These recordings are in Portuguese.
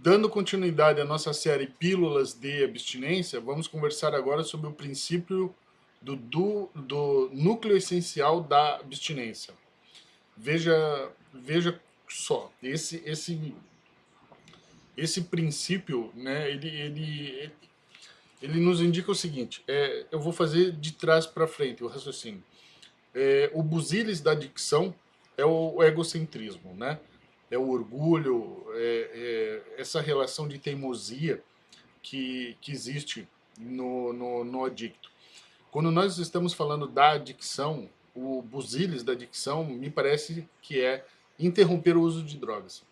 Dando continuidade à nossa série Pílulas de Abstinência, vamos conversar agora sobre o princípio do núcleo essencial da abstinência. Veja só, esse princípio, né, ele nos indica o seguinte, eu vou fazer de trás para frente o raciocínio. O busilis da adicção é o egocentrismo, né? É o orgulho, essa relação de teimosia que existe no adicto. Quando nós estamos falando da adicção, o busilis da adicção me parece que é interromper o uso de drogas.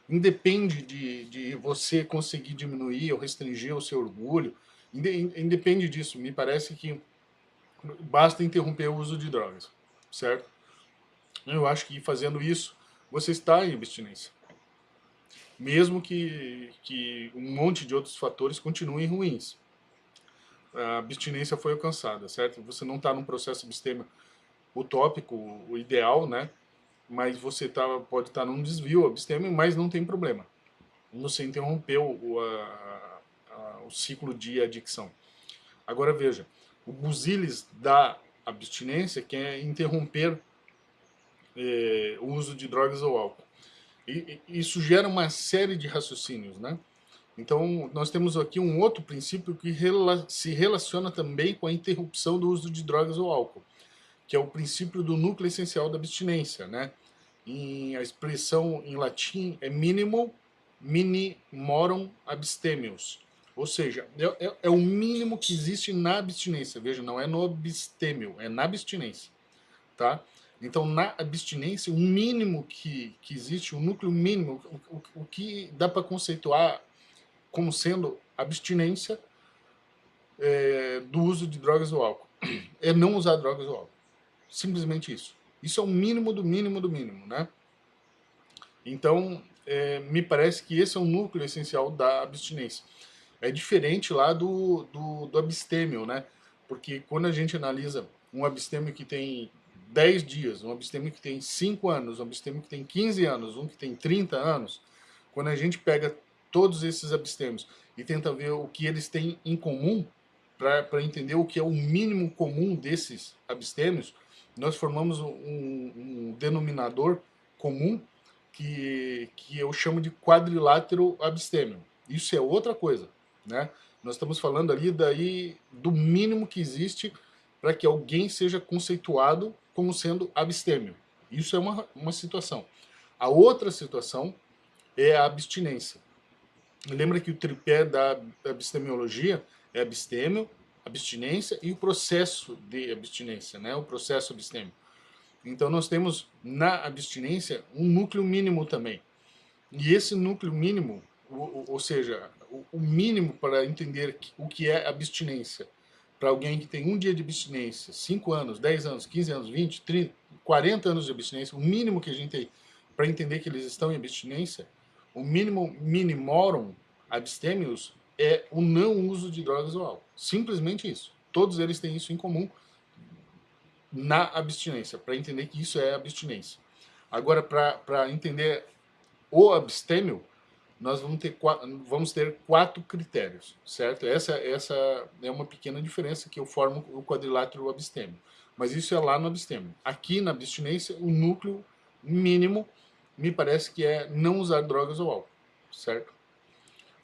Independe de você conseguir diminuir ou restringir o seu orgulho, independe disso, me parece que basta interromper o uso de drogas, certo? Eu acho que fazendo isso, você está em abstinência. Mesmo que um monte de outros fatores continuem ruins. A abstinência foi alcançada, certo? Você não está num processo abstêmio utópico, o ideal, né? Mas você pode estar num desvio abstêmio, mas não tem problema. Você interrompeu o ciclo de adicção. Agora veja, o busilis da abstinência que é interromper o uso de drogas ou álcool. Isso gera uma série de raciocínios, né? Então, nós temos aqui um outro princípio que se relaciona também com a interrupção do uso de drogas ou álcool, que é o princípio do núcleo essencial da abstinência, né? A expressão em latim é minimorum abstemius, ou seja, é o mínimo que existe na abstinência. Veja, não é no abstêmio, é na abstinência, tá? Então, na abstinência, o mínimo que existe, o núcleo mínimo, o que dá para conceituar como sendo abstinência do uso de drogas ou álcool, é não usar drogas ou álcool. Simplesmente isso. Isso é o mínimo do mínimo do mínimo, né? Então, me parece que esse é o núcleo essencial da abstinência. É diferente lá do abstêmio, né? Porque quando a gente analisa um abstêmio que tem 10 dias, um abstêmio que tem 5 anos, um abstêmio que tem 15 anos, um que tem 30 anos, quando a gente pega todos esses abstêmios e tenta ver o que eles têm em comum, para entender o que é o mínimo comum desses abstêmios, nós formamos um denominador comum que eu chamo de quadrilátero abstêmio. Isso é outra coisa, né? Nós estamos falando ali daí do mínimo que existe para que alguém seja conceituado como sendo abstêmio. Isso é uma situação. A outra situação é a abstinência. Lembra que o tripé da abstemiologia é abstêmio, abstinência e o processo de abstinência, né? O processo abstêmio. Então nós temos na abstinência um núcleo mínimo também. E esse núcleo mínimo, ou seja, o mínimo para entender o que é abstinência, para alguém que tem um dia de abstinência, 5 anos, 10 anos, 15 anos, 20, 30, 40 anos de abstinência, o mínimo que a gente tem para entender que eles estão em abstinência, o mínimo minimorum abstemius é o não uso de drogas ou álcool. Simplesmente isso. Todos eles têm isso em comum na abstinência, para entender que isso é abstinência. Agora, para entender o abstêmio, nós vamos ter 4 critérios, certo? Essa é uma pequena diferença que eu formo o quadrilátero abstêmio. Mas isso é lá no abstêmio. Aqui na abstinência, o núcleo mínimo me parece que é não usar drogas ou álcool, certo?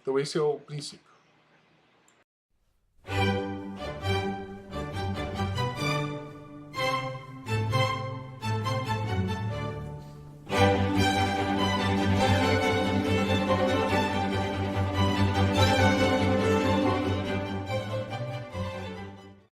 Então esse é o princípio.